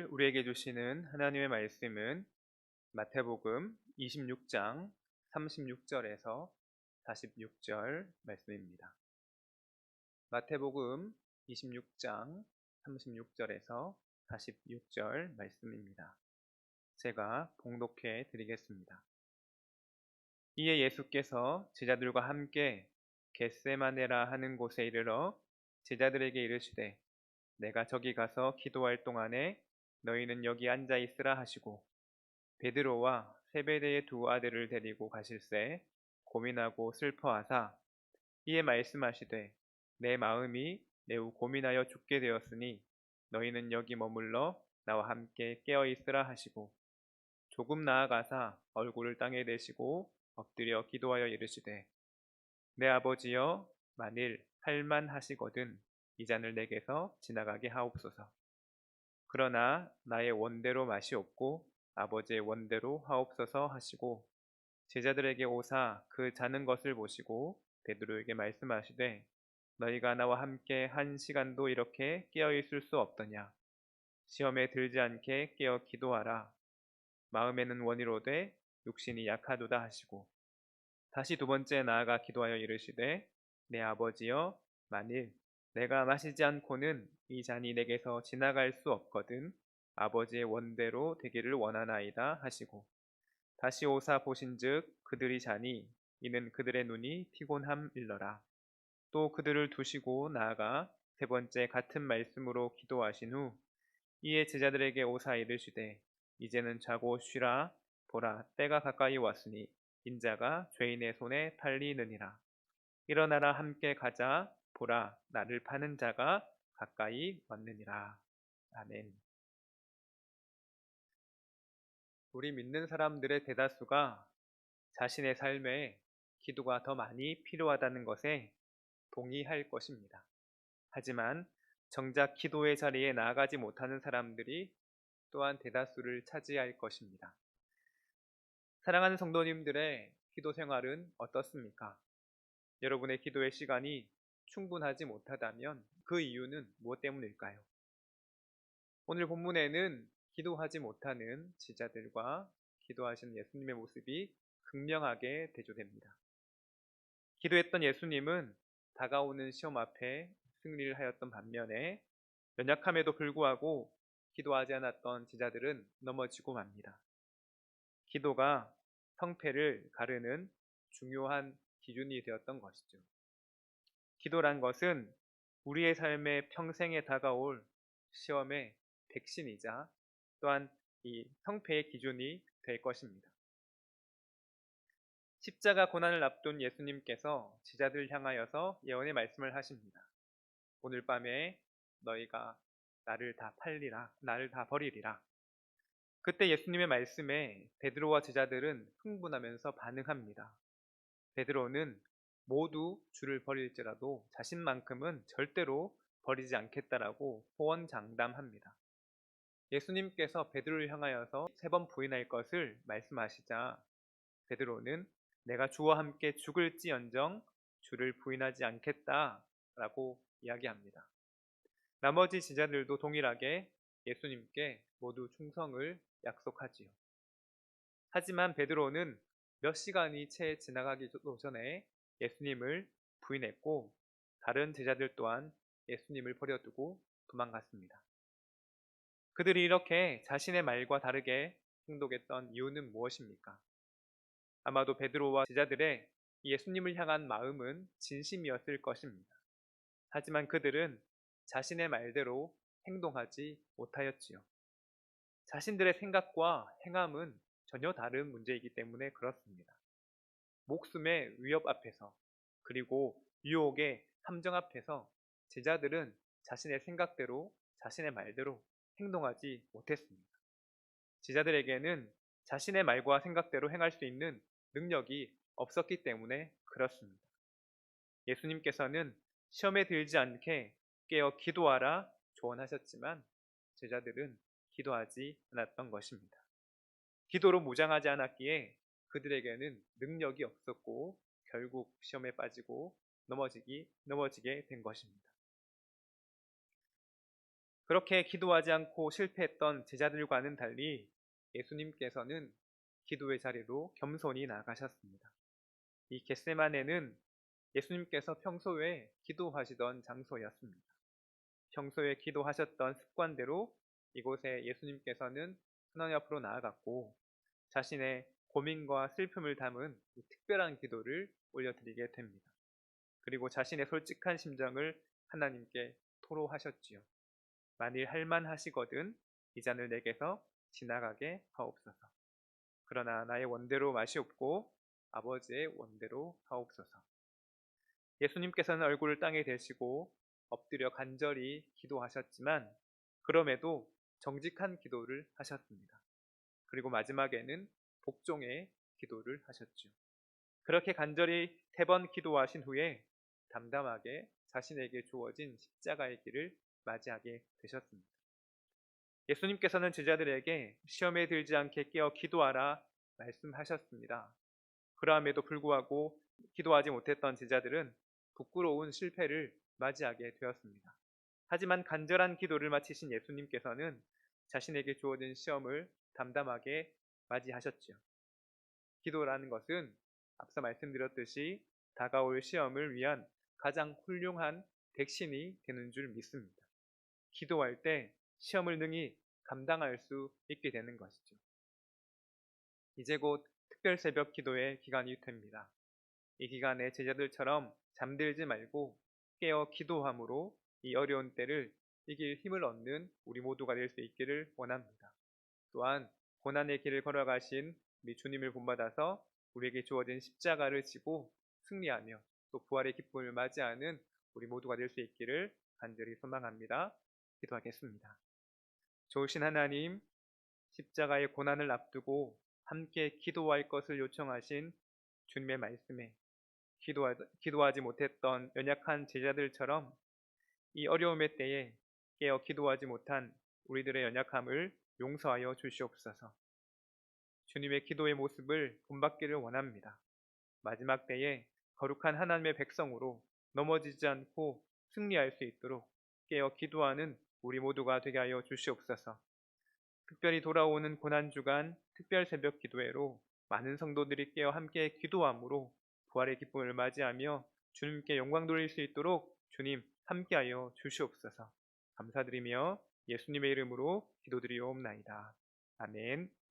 오늘 우리에게 주시는 하나님의 말씀은 마태복음 26장 36절에서 46절 말씀입니다. 마태복음 26장 36절에서 46절 말씀입니다. 제가 봉독해 드리겠습니다. 이에 예수께서 제자들과 함께 겟세마네라 하는 곳에 이르러 제자들에게 이르시되 내가 저기 가서 기도할 동안에 너희는 여기 앉아 있으라 하시고 베드로와 세베대의 두 아들을 데리고 가실새 고민하고 슬퍼하사 이에 말씀하시되 내 마음이 매우 고민하여 죽게 되었으니 너희는 여기 머물러 나와 함께 깨어 있으라 하시고 조금 나아가사 얼굴을 땅에 대시고 엎드려 기도하여 이르시되 내 아버지여 만일 할만하시거든 이 잔을 내게서 지나가게 하옵소서. 그러나 나의 원대로 마시옵고 아버지의 원대로 하옵소서 하시고 제자들에게 오사 그 자는 것을 보시고 베드로에게 말씀하시되 너희가 나와 함께 한 시간도 이렇게 깨어 있을 수 없더냐. 시험에 들지 않게 깨어 기도하라. 마음에는 원이로되 육신이 약하도다 하시고 다시 두 번째 나아가 기도하여 이르시되 내 아버지여 만일 내가 마시지 않고는 이 잔이 내게서 지나갈 수 없거든 아버지의 원대로 되기를 원하나이다 하시고 다시 오사 보신즉 그들이 자니 이는 그들의 눈이 피곤함일러라. 또 그들을 두시고 나아가 세 번째 같은 말씀으로 기도하신 후 이에 제자들에게 오사 이르시되 이제는 자고 쉬라. 보라 때가 가까이 왔으니 인자가 죄인의 손에 팔리느니라. 일어나라 함께 가자. 보라 나를 파는 자가 가까이 왔느니라. 아멘. 우리 믿는 사람들의 대다수가 자신의 삶에 기도가 더 많이 필요하다는 것에 동의할 것입니다. 하지만 정작 기도의 자리에 나아가지 못하는 사람들이 또한 대다수를 차지할 것입니다. 사랑하는 성도님들의 기도 생활은 어떻습니까? 여러분의 기도의 시간이 충분하지 못하다면 그 이유는 무엇 때문일까요? 오늘 본문에는 기도하지 못하는 제자들과 기도하시는 예수님의 모습이 극명하게 대조됩니다. 기도했던 예수님은 다가오는 시험 앞에 승리를 하였던 반면에 연약함에도 불구하고 기도하지 않았던 제자들은 넘어지고 맙니다. 기도가 성패를 가르는 중요한 기준이 되었던 것이죠. 기도란 것은 우리의 삶의 평생에 다가올 시험의 백신이자 또한 이 성패의 기준이 될 것입니다. 십자가 고난을 앞둔 예수님께서 제자들을 향하여서 예언의 말씀을 하십니다. 오늘 밤에 너희가 나를 다 팔리라, 나를 다 버리리라. 그때 예수님의 말씀에 베드로와 제자들은 흥분하면서 반응합니다. 베드로는 모두 주를 버릴지라도 자신만큼은 절대로 버리지 않겠다라고 호언장담합니다. 예수님께서 베드로를 향하여서 3번 부인할 것을 말씀하시자 베드로는 내가 주와 함께 죽을지언정 주를 부인하지 않겠다라고 이야기합니다. 나머지 제자들도 동일하게 예수님께 모두 충성을 약속하지요. 하지만 베드로는 몇 시간이 채 지나가기도 전에 예수님을 부인했고 다른 제자들 또한 예수님을 버려두고 도망갔습니다. 그들이 이렇게 자신의 말과 다르게 행동했던 이유는 무엇입니까? 아마도 베드로와 제자들의 예수님을 향한 마음은 진심이었을 것입니다. 하지만 그들은 자신의 말대로 행동하지 못하였지요. 자신들의 생각과 행함은 전혀 다른 문제이기 때문에 그렇습니다. 목숨의 위협 앞에서 그리고 유혹의 함정 앞에서 제자들은 자신의 생각대로 자신의 말대로 행동하지 못했습니다. 제자들에게는 자신의 말과 생각대로 행할 수 있는 능력이 없었기 때문에 그렇습니다. 예수님께서는 시험에 들지 않게 깨어 기도하라 조언하셨지만 제자들은 기도하지 않았던 것입니다. 기도로 무장하지 않았기에 그들에게는 능력이 없었고 결국 시험에 빠지고 넘어지게 된 것입니다. 그렇게 기도하지 않고 실패했던 제자들과는 달리 예수님께서는 기도의 자리로 겸손히 나가셨습니다. 이 겟세마네는 예수님께서 평소에 기도하시던 장소였습니다. 평소에 기도하셨던 습관대로 이곳에 예수님께서는 하나님 앞으로 나아갔고 자신의 고민과 슬픔을 담은 이 특별한 기도를 올려드리게 됩니다. 그리고 자신의 솔직한 심정을 하나님께 토로하셨지요. 만일 할만하시거든 이 잔을 내게서 지나가게 하옵소서. 그러나 나의 원대로 마시옵고 아버지의 원대로 하옵소서. 예수님께서는 얼굴을 땅에 대시고 엎드려 간절히 기도하셨지만 그럼에도 정직한 기도를 하셨습니다. 그리고 마지막에는 복종의 기도를 하셨죠. 그렇게 간절히 3번 기도하신 후에 담담하게 자신에게 주어진 십자가의 길을 맞이하게 되셨습니다. 예수님께서는 제자들에게 시험에 들지 않게 깨어 기도하라 말씀하셨습니다. 그러함에도 불구하고 기도하지 못했던 제자들은 부끄러운 실패를 맞이하게 되었습니다. 하지만 간절한 기도를 마치신 예수님께서는 자신에게 주어진 시험을 담담하게 맞이하셨죠. 기도라는 것은 앞서 말씀드렸듯이 다가올 시험을 위한 가장 훌륭한 백신이 되는 줄 믿습니다. 기도할 때 시험을 능히 감당할 수 있게 되는 것이죠. 이제 곧 특별 새벽 기도의 기간이 됩니다. 이 기간에 제자들처럼 잠들지 말고 깨어 기도함으로 이 어려운 때를 이길 힘을 얻는 우리 모두가 될 수 있기를 원합니다. 또한 고난의 길을 걸어가신 우리 주님을 본받아서 우리에게 주어진 십자가를 지고 승리하며 또 부활의 기쁨을 맞이하는 우리 모두가 될 수 있기를 간절히 소망합니다. 기도하겠습니다. 좋으신 하나님, 십자가의 고난을 앞두고 함께 기도할 것을 요청하신 주님의 말씀에 기도하지 못했던 연약한 제자들처럼 이 어려움의 때에 깨어 기도하지 못한 우리들의 연약함을 용서하여 주시옵소서. 주님의 기도의 모습을 본받기를 원합니다. 마지막 때에 거룩한 하나님의 백성으로 넘어지지 않고 승리할 수 있도록 깨어 기도하는 우리 모두가 되게 하여 주시옵소서. 특별히 돌아오는 고난주간 특별 새벽 기도회로 많은 성도들이 깨어 함께 기도함으로 부활의 기쁨을 맞이하며 주님께 영광 돌릴 수 있도록 주님 함께하여 주시옵소서. 감사드리며 예수님의 이름으로 기도드리옵나이다. 아멘.